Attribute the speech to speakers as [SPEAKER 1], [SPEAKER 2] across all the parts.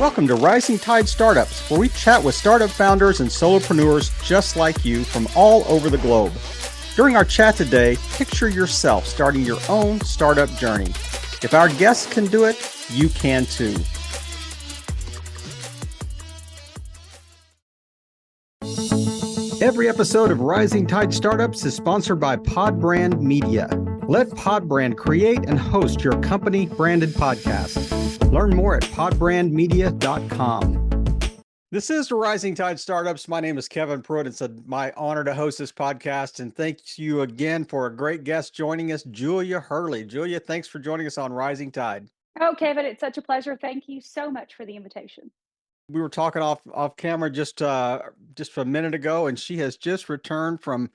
[SPEAKER 1] Welcome to Rising Tide Startups, where we chat with startup founders and solopreneurs just like you from all over the globe. During our chat today, picture yourself starting your own startup journey. If our guests can do it, you can too. Every episode of Rising Tide Startups is sponsored by Podbrand Media. Let Podbrand create and host your company branded podcast. Learn more at podbrandmedia.com. This is the Rising Tide Startups. My name is Kevin Pruitt. It's my honor to host this podcast. And thank you again for a great guest joining us, Julia Hurley. Julia, thanks for joining us on Rising Tide.
[SPEAKER 2] Oh, Kevin, it's such a pleasure. Thank you so much for the invitation.
[SPEAKER 1] We were talking off camera just a minute ago, and she has just returned from,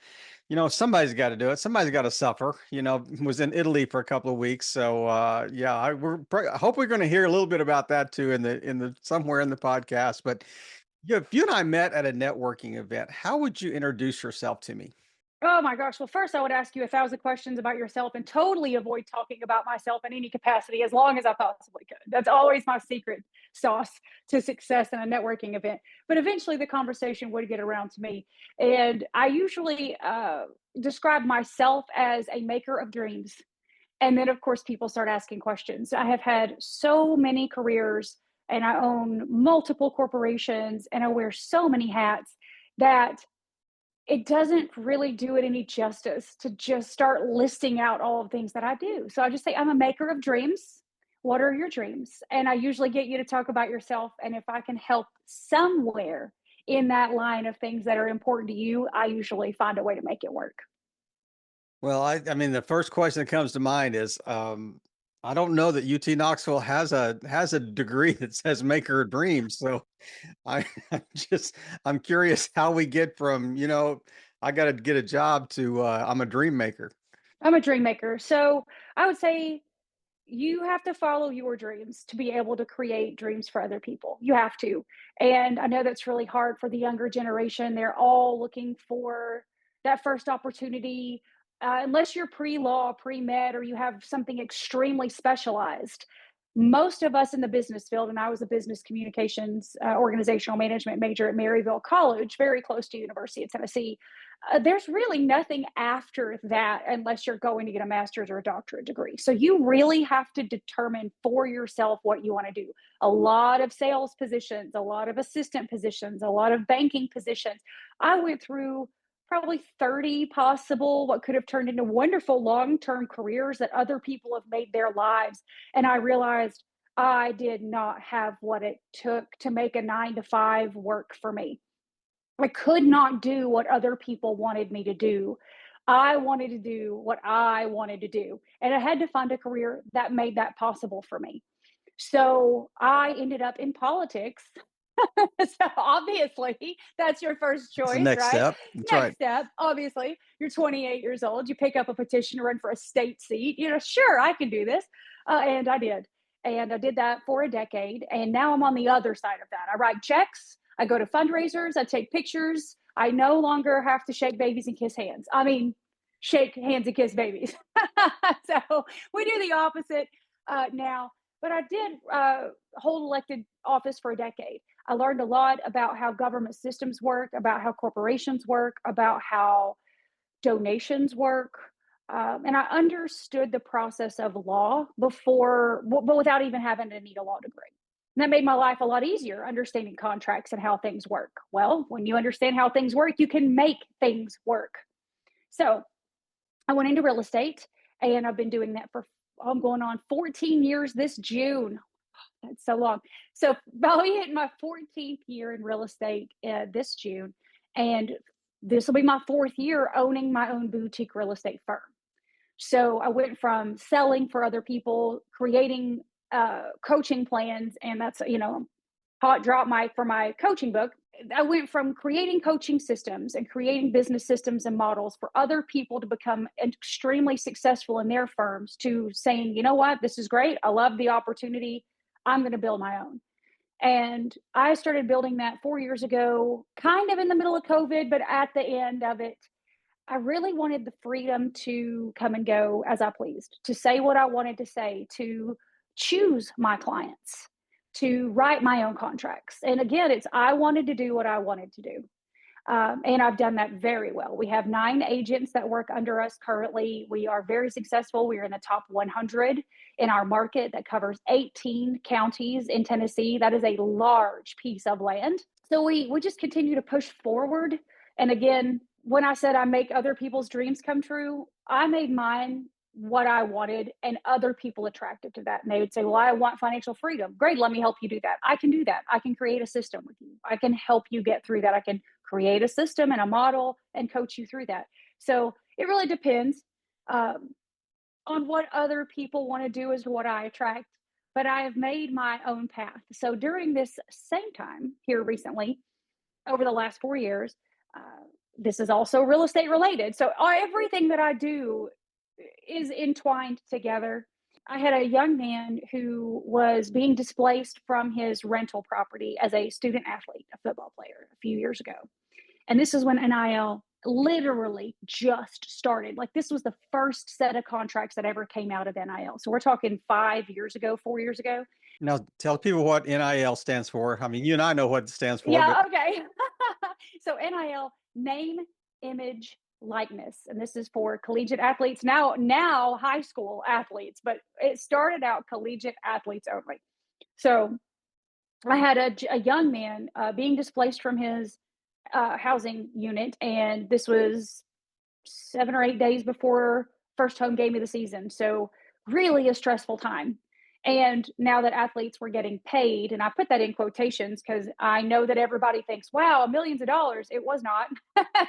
[SPEAKER 1] somebody's got to do it. Somebody's got to suffer. Was in Italy for a couple of weeks. So I hope we're going to hear a little bit about that too in the somewhere in the podcast. But if you and I met at a networking event, how would you introduce yourself to me?
[SPEAKER 2] Oh my gosh. Well, first I would ask you 1,000 questions about yourself and totally avoid talking about myself in any capacity as long as I possibly could. That's always my secret sauce to success in a networking event. But eventually the conversation would get around to me. And I usually describe myself as a maker of dreams. And then, of course, people start asking questions. I have had so many careers and I own multiple corporations and I wear so many hats that it doesn't really do it any justice to just start listing out all of the things that I do. So I just say, I'm a maker of dreams. What are your dreams? And I usually get you to talk about yourself. And if I can help somewhere in that line of things that are important to you, I usually find a way to make it work.
[SPEAKER 1] Well, I mean, the first question that comes to mind is, I don't know that UT Knoxville has a degree that says maker of dreams. So I I'm curious how we get from, I got to get a job to I'm a dream maker.
[SPEAKER 2] I'm a dream maker. So I would say you have to follow your dreams to be able to create dreams for other people. You have to. And I know that's really hard for the younger generation. They're all looking for that first opportunity. Unless you're pre-law, pre-med, or you have something extremely specialized. Most of us in the business field, and I was a business communications organizational management major at Maryville College, very close to University of Tennessee. There's really nothing after that unless you're going to get a master's or a doctorate degree. So you really have to determine for yourself what you want to do. A lot of sales positions, a lot of assistant positions, a lot of banking positions. I went through probably 30 possible, what could have turned into wonderful long-term careers that other people have made their lives. And I realized I did not have what it took to make a 9 to 5 work for me. I could not do what other people wanted me to do. I wanted to do what I wanted to do. And I had to find a career that made that possible for me. So I ended up in politics. So obviously, that's your first
[SPEAKER 1] It's the
[SPEAKER 2] choice,
[SPEAKER 1] next
[SPEAKER 2] right?
[SPEAKER 1] step. That's
[SPEAKER 2] Next
[SPEAKER 1] right.
[SPEAKER 2] step, obviously, you're 28 years old. You pick up a petition to run for a state seat. Sure, I can do this. And I did. And I did that for a decade. And now I'm on the other side of that. I write checks. I go to fundraisers. I take pictures. I no longer have to shake babies and kiss hands. I mean, shake hands and kiss babies. So we do the opposite now. But I did hold elected office for a decade. I learned a lot about how government systems work, about how corporations work, about how donations work. And I understood the process of law before, but without even having to need a law degree. And that made my life a lot easier, understanding contracts and how things work. Well, when you understand how things work, you can make things work. So I went into real estate and I've been doing that for, I'm going on 14 years this June. That's so long. So probably hitting my 14th year in real estate this June. And this will be my 4th year owning my own boutique real estate firm. So I went from selling for other people, creating coaching plans, and that's, hot drop for my coaching book. I went from creating coaching systems and creating business systems and models for other people to become extremely successful in their firms to saying, you know what, this is great. I love the opportunity. I'm going to build my own. And I started building that 4 years ago, kind of in the middle of COVID, but at the end of it, I really wanted the freedom to come and go as I pleased, to say what I wanted to say, to choose my clients. to write my own contracts. And again, it's I wanted to do what I wanted to do. And I've done that very well. We have 9 agents that work under us currently. We are very successful. We are in the top 100 in our market that covers 18 counties in Tennessee. That is a large piece of land. So we just continue to push forward. And again, when I said I make other people's dreams come true, I made mine what I wanted and other people attracted to that. And they would say, well, I want financial freedom. Great. Let me help you do that. I can do that. I can create a system with you. I can help you get through that. I can create a system and a model and coach you through that. So it really depends on what other people want to do is what I attract. But I have made my own path. So during this same time here recently, over the last 4 years, uh, this is also real estate related. So everything that I do is entwined together. I had a young man who was being displaced from his rental property as a student athlete, a football player, a few years ago. And this is when NIL literally just started. Like this was the first set of contracts that ever came out of NIL. So we're talking 5 years ago, 4 years ago.
[SPEAKER 1] Now, tell people what NIL stands for. I mean, you and I know what it stands for, but
[SPEAKER 2] Yeah, okay. So NIL, name, image, likeness, and this is for collegiate athletes. Now high school athletes, but it started out collegiate athletes only. So I had a young man being displaced from his housing unit, and this was 7 or 8 days before first home game of the season. So really a stressful time. And now that athletes were getting paid, and I put that in quotations because I know that everybody thinks, wow, millions of dollars. It was not.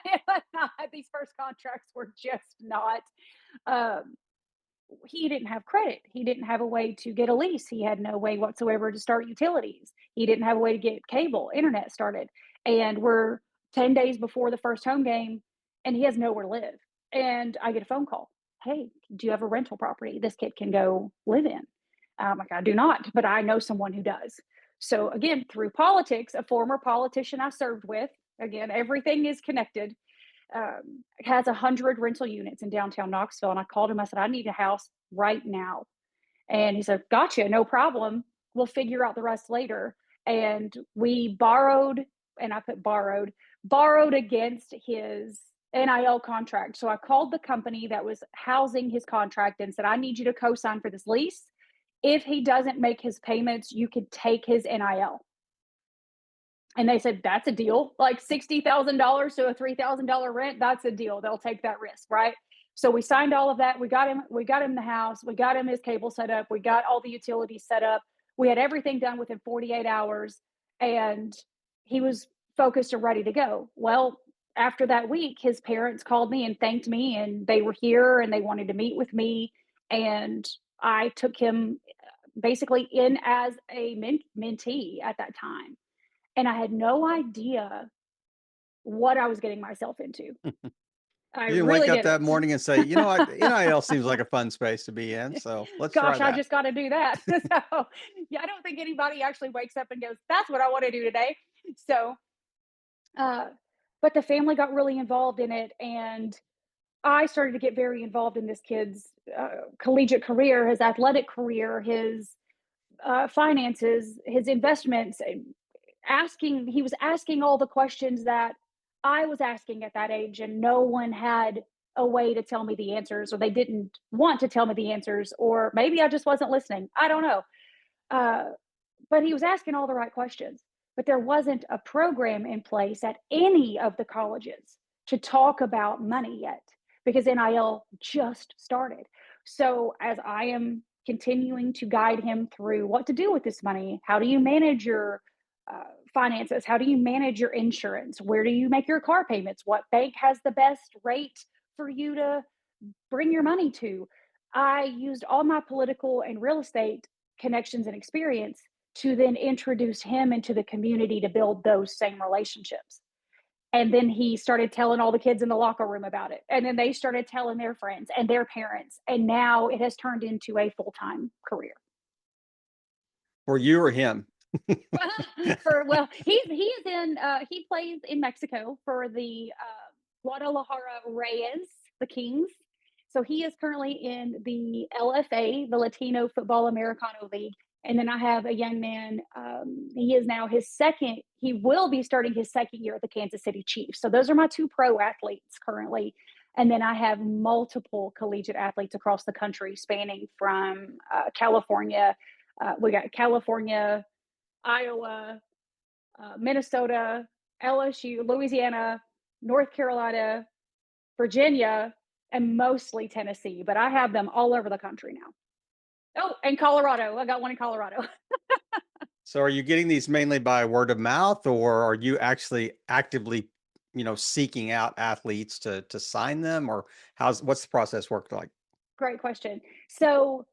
[SPEAKER 2] It was not. These first contracts were just not. Um, he didn't have credit. He didn't have a way to get a lease. He had no way whatsoever to start utilities. He didn't have a way to get cable, internet started. And we're 10 days before the first home game, and he has nowhere to live. And I get a phone call. Hey, do you have a rental property this kid can go live in? I'm like, I do not, but I know someone who does. So again, through politics, a former politician I served with, again, everything is connected, has 100 rental units in downtown Knoxville. And I called him. I said, I need a house right now. And he said, gotcha, no problem. We'll figure out the rest later. And we borrowed, and I put borrowed against his NIL contract. So I called the company that was housing his contract and said, I need you to co sign for this lease. If he doesn't make his payments, you could take his NIL. And they said, that's a deal. Like $60,000 to a $3,000 rent, that's a deal. They'll take that risk, right? So we signed all of that. We got him the house. We got him his cable set up. We got all the utilities set up. We had everything done within 48 hours, and he was focused and ready to go. Well, after that week, his parents called me and thanked me, and they were here and they wanted to meet with me. And I took him basically in as a mentee at that time. And I had no idea what I was getting myself into. I
[SPEAKER 1] you didn't wake
[SPEAKER 2] really
[SPEAKER 1] up that
[SPEAKER 2] didn't.
[SPEAKER 1] morning and say, you know what, NIL seems like a fun space to be in. So let's try
[SPEAKER 2] Gosh, I
[SPEAKER 1] that.
[SPEAKER 2] just got to do that. So, yeah, I don't think anybody actually wakes up and goes, "That's what I want to do today." So, uh, but the family got really involved in it, and I started to get very involved in this kid's collegiate career, his athletic career, his finances, his investments. He was asking all the questions that I was asking at that age, and no one had a way to tell me the answers, or they didn't want to tell me the answers, or maybe I just wasn't listening. I don't know. Uh, but he was asking all the right questions. But there wasn't a program in place at any of the colleges to talk about money yet because NIL just started. So, as I am continuing to guide him through what to do with this money, how do you manage your uh, finances? How do you manage your insurance? Where do you make your car payments? What bank has the best rate for you to bring your money to? I used all my political and real estate connections and experience to then introduce him into the community to build those same relationships. And then he started telling all the kids in the locker room about it. And then they started telling their friends and their parents. And now it has turned into a full time career.
[SPEAKER 1] For you or him.
[SPEAKER 2] He plays in Mexico for the Guadalajara Reyes, the Kings. So he is currently in the LFA, the Latino Football Americano League. And then I have a young man, he is now his second, he will be starting his second year at the Kansas City Chiefs. So those are my two pro athletes currently. And then I have multiple collegiate athletes across the country, spanning from California. We got California, Iowa, Minnesota, LSU, Louisiana, North Carolina, Virginia, and mostly Tennessee. But I have them all over the country now. Oh, and Colorado. I got one in Colorado.
[SPEAKER 1] So are you getting these mainly by word of mouth, or are you actually actively, seeking out athletes to sign them, or what's the process work like?
[SPEAKER 2] Great question. So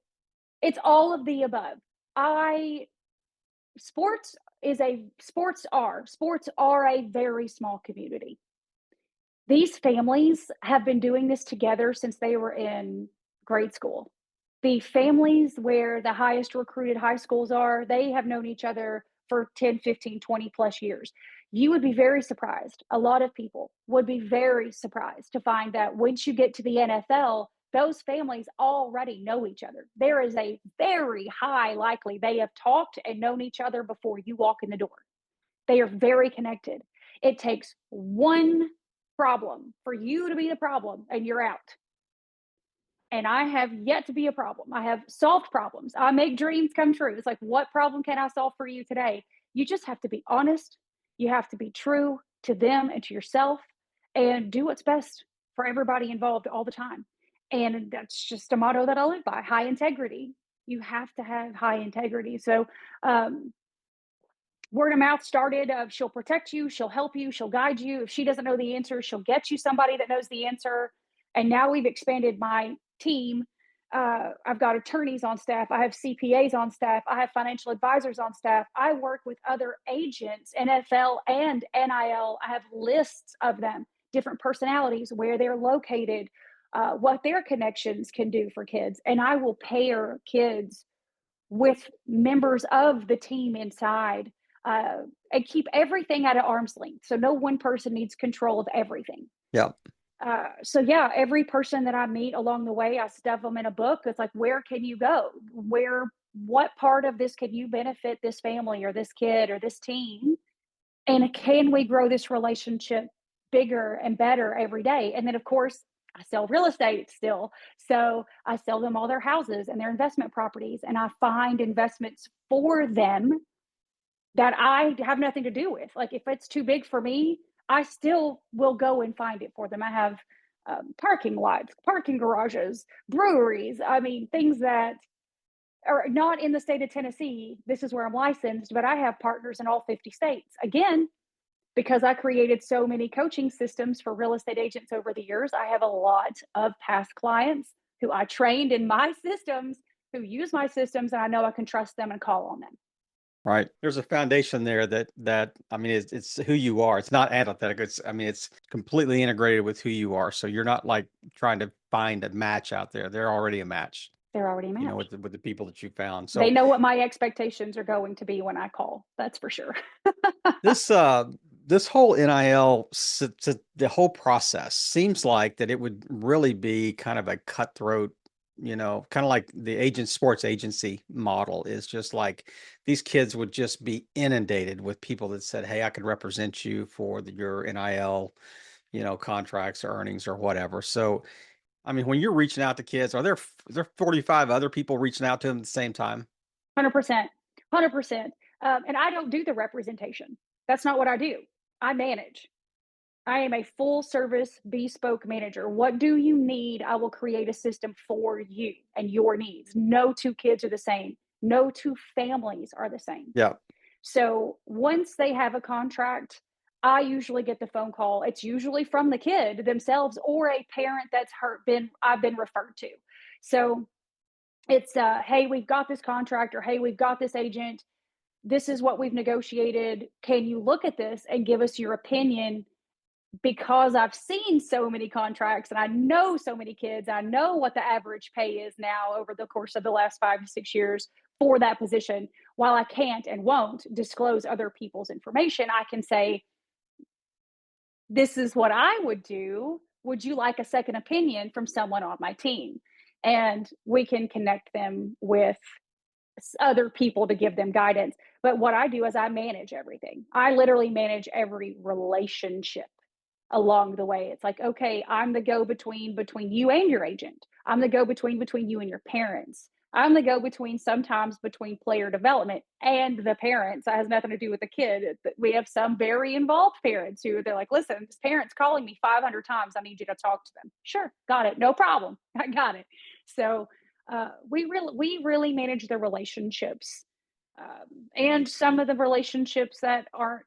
[SPEAKER 2] it's all of the above. I sports sports are a very small community. These families have been doing this together since they were in grade school. The families where the highest recruited high schools are, they have known each other for 10, 15, 20 plus years. You would be very surprised. A lot of people would be very surprised to find that once you get to the NFL, those families already know each other. There is a very high likely they have talked and known each other before you walk in the door. They are very connected. It takes one problem for you to be the problem and you're out. And I have yet to be a problem. I have solved problems. I make dreams come true. It's like, what problem can I solve for you today? You just have to be honest. You have to be true to them and to yourself and do what's best for everybody involved all the time. And that's just a motto that I live by: high integrity. You have to have high integrity. So, um, word of mouth started of she'll protect you, she'll help you, she'll guide you. If she doesn't know the answer, she'll get you somebody that knows the answer. And now we've expanded my team. I've got attorneys on staff, I have CPAs on staff, I have financial advisors on staff. I work with other agents, NFL and NIL. I have lists of them, different personalities, where they're located, what their connections can do for kids. And I will pair kids with members of the team inside, and keep everything at an arm's length. So no one person needs control of everything.
[SPEAKER 1] Yeah.
[SPEAKER 2] So yeah, every person that I meet along the way, I stuff them in a book. It's like, where can you go? What part of this can you benefit this family or this kid or this team? And can we grow this relationship bigger and better every day? And then, of course, I sell real estate still. So I sell them all their houses and their investment properties, and I find investments for them that I have nothing to do with. Like, if it's too big for me, I still will go and find it for them. I have parking lots, parking garages, breweries. I mean, things that are not in the state of Tennessee. This is where I'm licensed, but I have partners in all 50 states. Again, because I created so many coaching systems for real estate agents over the years, I have a lot of past clients who I trained in my systems, who use my systems, and I know I can trust them and call on them.
[SPEAKER 1] Right. There's a foundation there that I mean, it's who you are. It's not antithetical. It's completely integrated with who you are. So you're not like trying to find a match out there. They're already a match,
[SPEAKER 2] They're already
[SPEAKER 1] with
[SPEAKER 2] matched.
[SPEAKER 1] the people that you found.
[SPEAKER 2] They
[SPEAKER 1] So
[SPEAKER 2] know what my expectations are going to be when I call. That's for sure.
[SPEAKER 1] this this whole NIL, the whole process seems like that it would really be kind of a cutthroat, kind of like the sports agency model is just like these kids would just be inundated with people that said, "Hey, I could represent you for your NIL, contracts or earnings or whatever." So, I mean, when you're reaching out to kids, is there 45 other people reaching out to them at the same time?
[SPEAKER 2] 100%. 100%. And I don't do the representation. That's not what I do. I manage. I am a full service bespoke manager. What do you need? I will create a system for you and your needs. No two kids are the same. No two families are the same.
[SPEAKER 1] Yeah.
[SPEAKER 2] So once they have a contract, I usually get the phone call. It's usually from the kid themselves or a parent that's I've been referred to. So it's hey, we've got this contract, or hey, we've got this agent. This is what we've negotiated. Can you look at this and give us your opinion? Because I've seen so many contracts and I know so many kids. I know what the average pay is now over the course of the last 5 to 6 years for that position. While I can't and won't disclose other people's information, I can say, this is what I would do. Would you like a second opinion from someone on my team? And we can connect them with other people to give them guidance. But what I do is I manage everything. I literally manage every relationship along the way. It's like, okay, I'm the go between you and your agent. I'm the go between you and your parents. I'm the go between sometimes between player development and the parents. That has nothing to do with the kid. We have some very involved parents who they're like, listen, this parent's calling me 500 times. I need you to talk to them. Sure, got it. No problem. I got it. So we really manage the relationships, and some of the relationships that aren't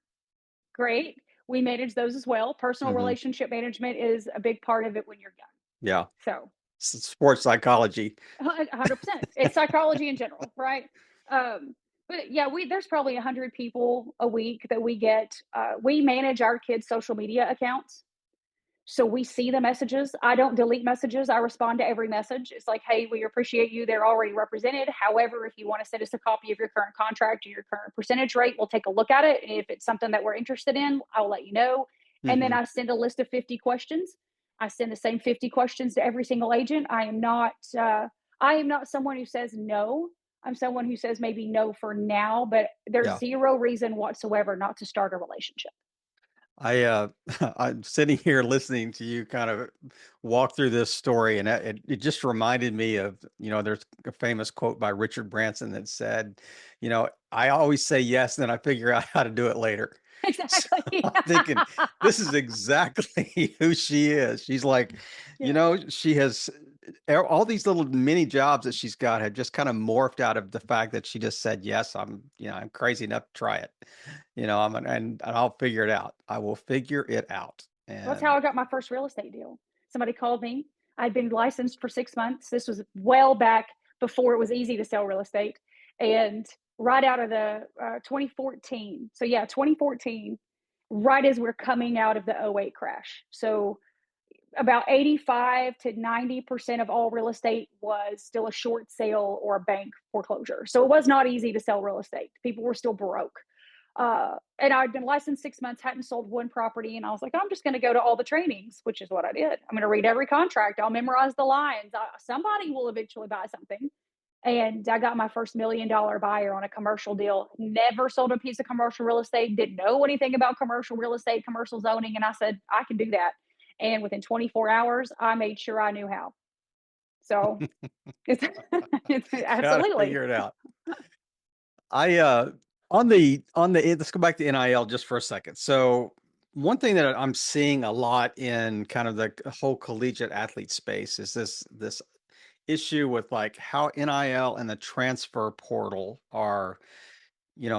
[SPEAKER 2] great, we manage those as well. Personal
[SPEAKER 1] Hmm.
[SPEAKER 2] relationship management is a big part of it when you're young.
[SPEAKER 1] Yeah.
[SPEAKER 2] So
[SPEAKER 1] Sports psychology.
[SPEAKER 2] 100%. It's psychology in general, right? Um, but yeah, we there's probably 100 people a week that we get. We manage our kids' social media accounts. So we see the messages. I don't delete messages. I respond to every message. It's like, hey, we appreciate you. They're already represented. However, if you want to send us a copy of your current contract or your current percentage rate, we'll take a look at it. And if it's something that we're interested in, I'll let you know. And then
[SPEAKER 1] Hmm.
[SPEAKER 2] I send a list of 50 questions. I send the same 50 questions to every single agent. I am not someone who says no. I'm someone who says maybe no for now, but there's
[SPEAKER 1] Yeah.
[SPEAKER 2] zero reason whatsoever not to start a relationship.
[SPEAKER 1] I I'm sitting here listening to you kind of walk through this story, and it just reminded me of, there's a famous quote by Richard Branson that said, I always say yes, then I figure out how to do it later. So
[SPEAKER 2] Exactly.
[SPEAKER 1] I'm thinking this is exactly who she is. She's like,
[SPEAKER 2] Yeah.
[SPEAKER 1] she has all these little mini jobs that she's got have just kind of morphed out of the fact that she just said yes. I'm crazy enough to try it. And I'll figure it out. I will figure it out.
[SPEAKER 2] That's how
[SPEAKER 1] And
[SPEAKER 2] I got my first real estate deal. Somebody called me. I'd been licensed for 6 months. This was well back before it was easy to sell real estate, and right out of the, 2014. So, yeah, 2014, right as we're coming out of the '08 crash. So, about 85 to 90% of all real estate was still a short sale or a bank foreclosure. So, it was not easy to sell real estate. People were still broke. And I'd been licensed 6 months, hadn't sold one property, and I was like, I'm just going to go to all the trainings, which is what I did. I'm going to read every contract. I'll memorize the lines. Somebody will eventually buy something. And I got my first $1 million buyer on a commercial deal. Never sold a piece of commercial real estate. Didn't know anything about commercial real estate, commercial zoning, and I said I can do that. And within 24 hours, I made sure I knew how. So it's, it's
[SPEAKER 1] gotta
[SPEAKER 2] absolutely.
[SPEAKER 1] figure it out. I on the let's go back to NIL just for a second. So one thing that I'm seeing a lot in kind of the whole collegiate athlete space is this issue with like how NIL and the transfer portal are,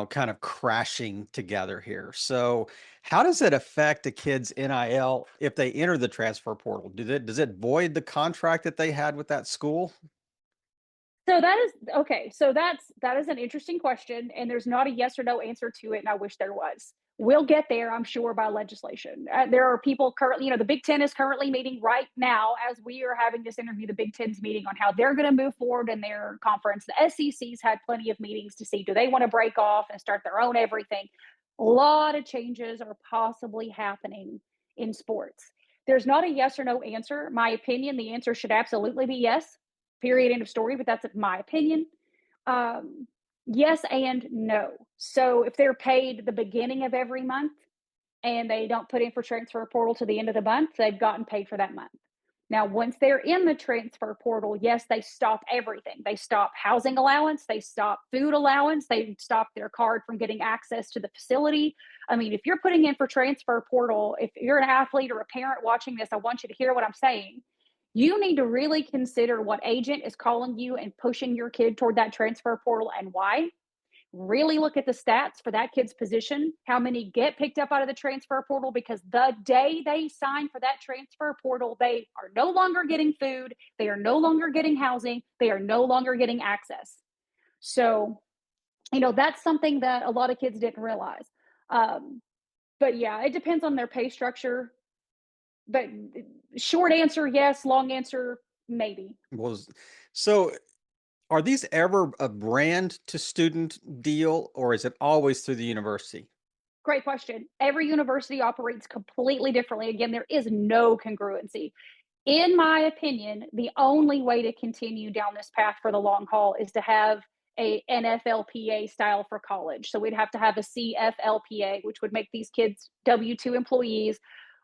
[SPEAKER 1] kind of crashing together here. So how does it affect a kid's NIL if they enter the transfer portal? Does it void the contract that they had with that school?
[SPEAKER 2] So that is okay. So that is an interesting question, and there's not a yes or no answer to it, and I wish there was. We'll get there, I'm sure, by legislation. There are people currently, the Big Ten is currently meeting right now as we are having this interview. The Big Ten's meeting on how they're going to move forward in their conference. The SEC's had plenty of meetings to see do they want to break off and start their own everything. A lot of changes are possibly happening in sports. There's not a yes or no answer. My opinion, the answer should absolutely be yes. Period. End of story. But that's my opinion. Um, yes and no. So if they're paid the beginning of every month and they don't put in for transfer portal to the end of the month, they've gotten paid for that month. Now, once they're in the transfer portal, yes, they stop everything. They stop housing allowance, they stop food allowance, they stop their card from getting access to the facility. I mean, if you're putting in for transfer portal, if you're an athlete or a parent watching this, I want you to hear what I'm saying. You need to really consider what agent is calling you and pushing your kid toward that transfer portal and why. Really look at the stats for that kid's position, how many get picked up out of the transfer portal, because the day they sign for that transfer portal, they are no longer getting food, they are no longer getting housing, they are no longer getting access. So, that's something that a lot of kids didn't realize. Um, but yeah, it depends on their pay structure. But short answer, yes. Long answer, maybe.
[SPEAKER 1] Was so are these ever a brand to student deal, or is it always through the university?
[SPEAKER 2] Great question. Every university operates completely differently. Again, there is no congruency. In my opinion, the only way to continue down this path for the long haul is to have a NFLPA style for college. So we'd have to have a CFLPA, which would make these kids W-2 employees,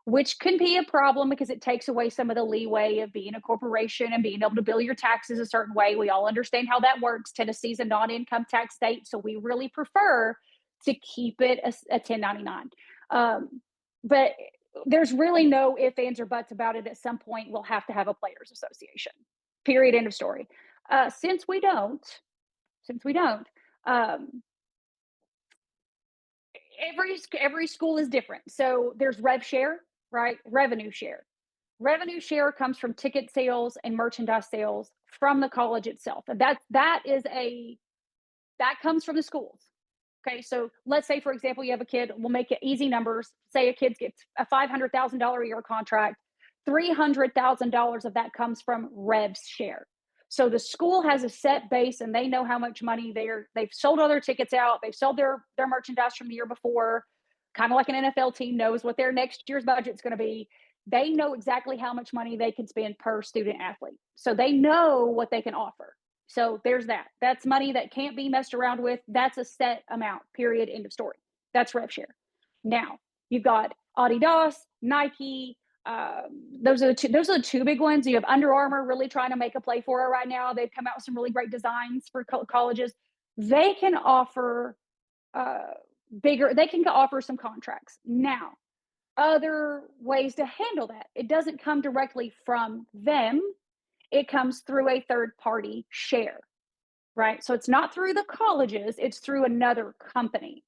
[SPEAKER 2] which can be a problem because it takes away some of the leeway of being a corporation and being able to bill your taxes a certain way. We all understand how that works. Tennessee's a non-income tax state, so we really prefer to keep it a 1099. But there's really no ifs, ands, or buts about it. At some point, we'll have to have a players association. Period. End of story. Since we don't, um, every school is different. So there's rev share, right? Revenue share. Revenue share comes from ticket sales and merchandise sales from the college itself, and that comes from the schools. Okay, so let's say, for example, you have a kid, we'll make it easy numbers. Say a kid gets a $500,000 a year contract, $300,000 of that comes from revs share. So the school has a set base and they know how much money they've sold all their tickets out, they've sold their merchandise from the year before, kind of like an NFL team knows what their next year's budget is going to be. They know exactly how much money they can spend per student athlete. So they know what they can offer. So there's that. That's money that can't be messed around with. That's a set amount, period, end of story. That's rev share. Now, you've got Adidas, Nike. Those are the two big ones. You have Under Armour really trying to make a play for it right now. They've come out with some really great designs for colleges. They can offer they can offer some contracts. Now, other ways to handle that. It doesn't come directly from them. It comes through a third party share, right? So it's not through the colleges, it's through another company.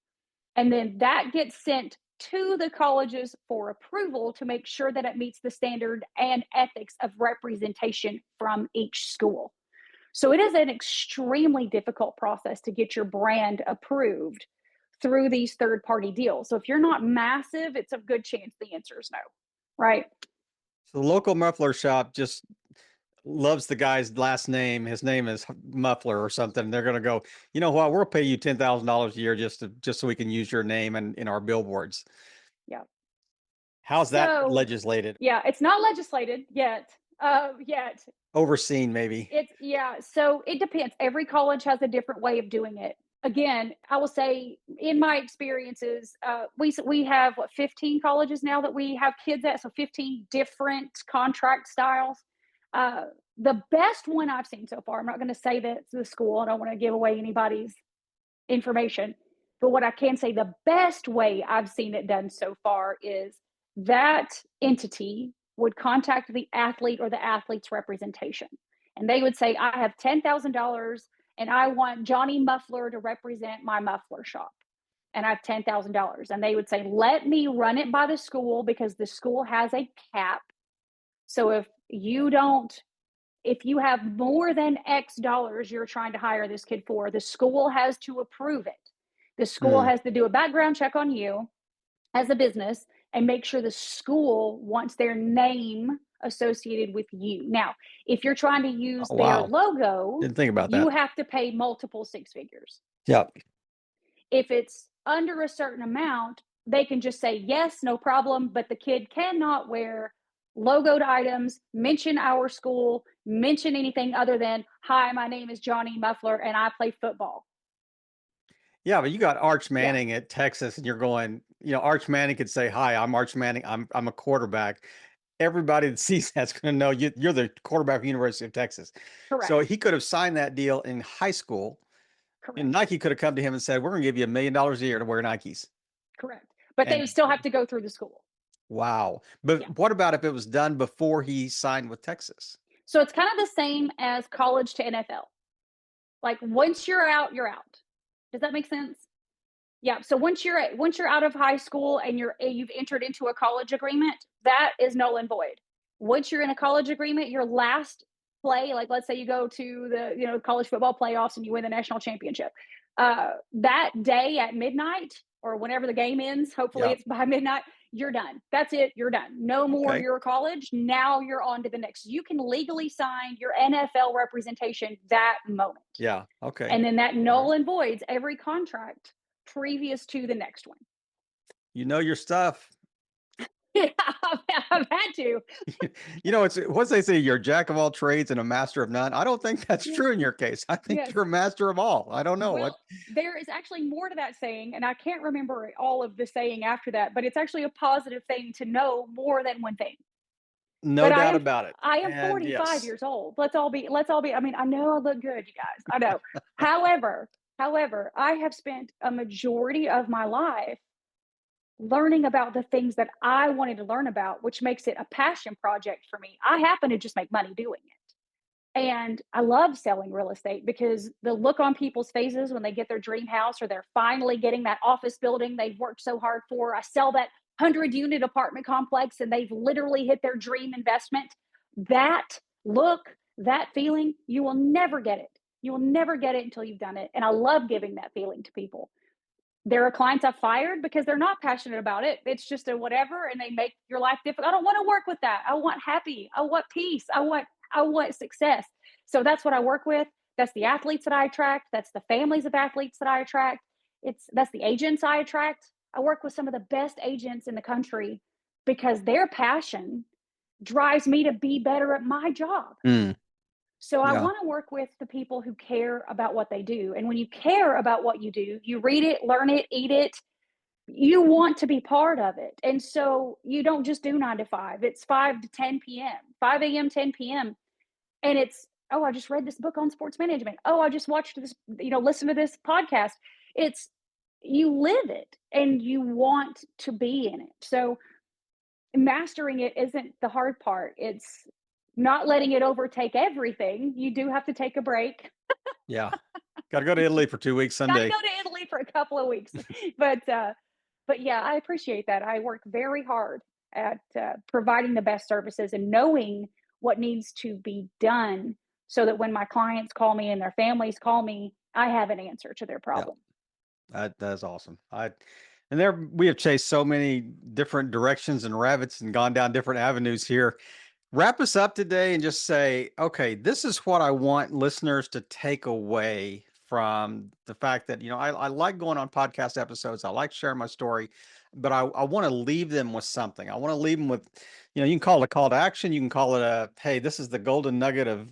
[SPEAKER 2] And then that gets sent to the colleges for approval to make sure that it meets the standard and ethics of representation from each school. So it is an extremely difficult process to get your brand approved through these third party deals. So if you're not massive, it's a good chance the answer is no, right?
[SPEAKER 1] So the local muffler shop just loves the guy's last name. His name is Muffler or something. They're going to go, you know what? We'll pay you $10,000 a year just so we can use your name and in our billboards.
[SPEAKER 2] Yeah.
[SPEAKER 1] How's that
[SPEAKER 2] So
[SPEAKER 1] legislated?
[SPEAKER 2] yeah, it's not legislated yet. Yet
[SPEAKER 1] Overseen, maybe.
[SPEAKER 2] it's yeah. So it depends. Every college has a different way of doing it. Again, I will say, in my experiences, we have 15 colleges now that we have kids at, so 15 different contract styles. The best one I've seen so far. I'm not going to say that it's the school. I don't want to give away anybody's information. But what I can say, the best way I've seen it done so far is that entity would contact the athlete or the athlete's representation. And they would say, I have $10,000 and I want Johnny Muffler to represent my muffler shop. And I have $10,000. And they would say, let me run it by the school because the school has a cap. So if you have more than X dollars you're trying to hire this kid for, the school has to approve it. The school
[SPEAKER 1] Hmm.
[SPEAKER 2] has to do a background check on you as a business and make sure the school wants their name associated with you. Now, if you're trying to use
[SPEAKER 1] Oh,
[SPEAKER 2] their
[SPEAKER 1] wow.
[SPEAKER 2] logo,
[SPEAKER 1] Didn't think about
[SPEAKER 2] you
[SPEAKER 1] that.
[SPEAKER 2] have to pay multiple six figures.
[SPEAKER 1] Yeah.
[SPEAKER 2] If it's under a certain amount, they can just say yes, no problem, but the kid cannot wear logoed items, mention our school, mention anything other than, hi, my name is Johnny Muffler and I play football.
[SPEAKER 1] Yeah, but you got Arch
[SPEAKER 2] Yeah,
[SPEAKER 1] Manning at Texas, and you're going, Arch Manning could say, "Hi, I'm Arch Manning. I'm a quarterback." Everybody that sees that's going to know you're the quarterback of University of Texas. So
[SPEAKER 2] correct.
[SPEAKER 1] he could have signed that deal in high school, and
[SPEAKER 2] Correct.
[SPEAKER 1] Nike could have come to him and said, "We're going to give you $1 million a year to wear Nikes."
[SPEAKER 2] Correct. But they
[SPEAKER 1] And
[SPEAKER 2] would still have to go through the school.
[SPEAKER 1] wow,
[SPEAKER 2] Yeah.
[SPEAKER 1] but what about if it was done before he signed with Texas?
[SPEAKER 2] So it's kind of the same as college to NFL. Like once you're out, you're out. Does that make sense? Yeah. So once you're out of high school and you've entered into a college agreement, that is null and void. Once you're in a college agreement, your last play, like let's say you go to the college football playoffs and you win the national championship, that day at midnight or whenever the game ends, hopefully
[SPEAKER 1] Yeah.
[SPEAKER 2] it's by midnight. You're done. That's it. You're done. No more
[SPEAKER 1] Okay.
[SPEAKER 2] your college. Now you're on to the next. You can legally sign your NFL representation that moment.
[SPEAKER 1] Yeah. Okay.
[SPEAKER 2] And then that
[SPEAKER 1] All right.
[SPEAKER 2] null and voids every contract previous to the next one.
[SPEAKER 1] You know your stuff.
[SPEAKER 2] Yeah, I've had to.
[SPEAKER 1] It's what they say, you're a jack of all trades and a master of none. I don't think that's
[SPEAKER 2] Yeah.
[SPEAKER 1] true in your case. I think
[SPEAKER 2] Yes.
[SPEAKER 1] you're a master of all. I don't know what.
[SPEAKER 2] Well, there is actually more to that saying, and I can't remember all of the saying after that, but it's actually a positive thing to know more than one thing.
[SPEAKER 1] No
[SPEAKER 2] But
[SPEAKER 1] doubt about it.
[SPEAKER 2] I am
[SPEAKER 1] And
[SPEAKER 2] 45
[SPEAKER 1] yes,
[SPEAKER 2] years old. Let's all be, I mean, I know I look good, you guys. I know. However, I have spent a majority of my life learning about the things that I wanted to learn about, which makes it a passion project for me. I happen to just make money doing it. And I love selling real estate because the look on people's faces when they get their dream house or they're finally getting that office building they've worked so hard for. I sell that 100-unit apartment complex and they've literally hit their dream investment. That look, that feeling, you will never get it. You will never get it until you've done it. And I love giving that feeling to people. There are clients I've fired because they're not passionate about it. It's just a whatever, and they make your life difficult. I don't want to work with that. I want happy. I want peace. I want success. So that's what I work with. That's the athletes that I attract. That's the families of athletes that I attract. That's the agents I attract. I work with some of the best agents in the country because their passion drives me to be better at my job.
[SPEAKER 1] mm,
[SPEAKER 2] So I
[SPEAKER 1] yeah,
[SPEAKER 2] want to work with the people who care about what they do. And when you care about what you do, you read it, learn it, eat it, you want to be part of it. And so you don't just do 9 to 5. It's 5 to 10 p.m., 5 a.m., 10 p.m. And it's, oh, I just read this book on sports management. Oh, I just watched this, listen to this podcast. It's, you live it and you want to be in it. So mastering it isn't the hard part. It's not letting it overtake everything. You do have to take a break.
[SPEAKER 1] yeah. Got to go to Italy for 2 weeks
[SPEAKER 2] Got to
[SPEAKER 1] someday.
[SPEAKER 2] go to Italy for a couple of weeks. But yeah, I appreciate that. I work very hard at providing the best services and knowing what needs to be done so that when my clients call me and their families call me, I have an answer to their
[SPEAKER 1] Yeah,
[SPEAKER 2] problem.
[SPEAKER 1] that's awesome. And there we have chased so many different directions and rabbits and gone down different avenues here. Wrap us up today and just say, okay, this is what I want listeners to take away from the fact that, I like going on podcast episodes. I like sharing my story, but I want to leave them with something. I want to leave them with, you can call it a call to action. You can call it a, hey, this is the golden nugget of,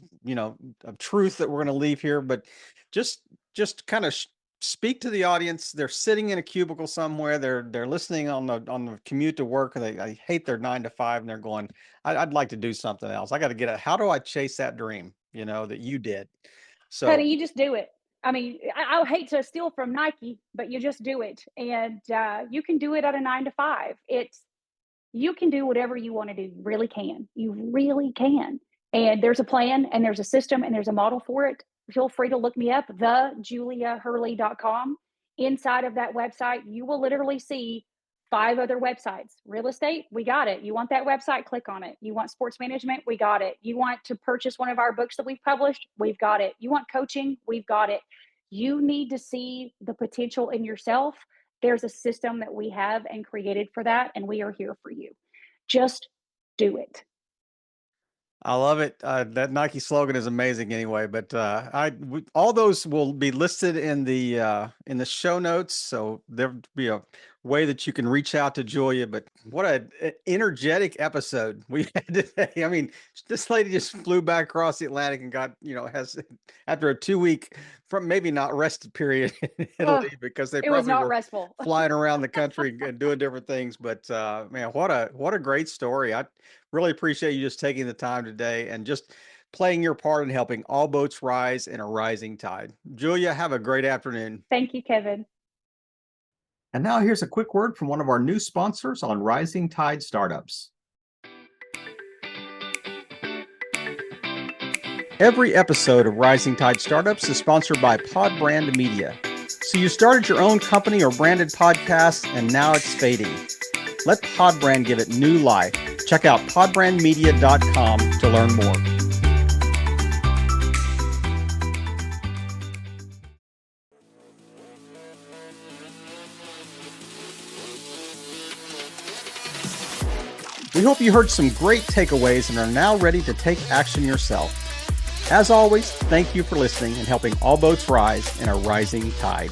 [SPEAKER 1] of truth that we're going to leave here. But just, just kind of speak to the audience. They're sitting in a cubicle somewhere. They're listening on the commute to work. And I hate their 9 to 5, and they're going, I'd like to do something else. I got to get it. How do I chase that dream, that you did? So
[SPEAKER 2] Honey, you just do it. I mean, I hate to steal from Nike, but you just do it. And you can do it at a 9 to 5. You can do whatever you want to do. You really can. You really can. And there's a plan and there's a system and there's a model for it. Feel free to look me up, thejuliahurley.com. Inside of that website, you will literally see 5 other websites. Real estate, we got it. You want that website, click on it. You want sports management, we got it. You want to purchase one of our books that we've published, we've got it. You want coaching, we've got it. You need to see the potential in yourself. There's a system that we have and created for that, and we are here for you. Just do it.
[SPEAKER 1] I love it. That Nike slogan is amazing anyway, but all those will be listed in the show notes. So there'll be a way that you can reach out to Julia. But what an energetic episode we had today. I mean, this lady just flew back across the Atlantic and got, has after a 2 week from maybe not rested period in
[SPEAKER 2] Oh,
[SPEAKER 1] Italy, because they
[SPEAKER 2] it was
[SPEAKER 1] probably
[SPEAKER 2] not
[SPEAKER 1] were
[SPEAKER 2] restful.
[SPEAKER 1] flying around the country and doing different things. But man, what a great story. I really appreciate you just taking the time today and just playing your part in helping all boats rise in a rising tide. Julia, have a great afternoon.
[SPEAKER 2] Thank you, Kevin.
[SPEAKER 1] And now here's a quick word from one of our new sponsors on Rising Tide Startups. Every episode of Rising Tide Startups is sponsored by Pod Brand Media. So you started your own company or branded podcast, and now it's fading. Let Podbrand give it new life. Check out podbrandmedia.com to learn more. We hope you heard some great takeaways and are now ready to take action yourself. As always, thank you for listening and helping all boats rise in a rising tide.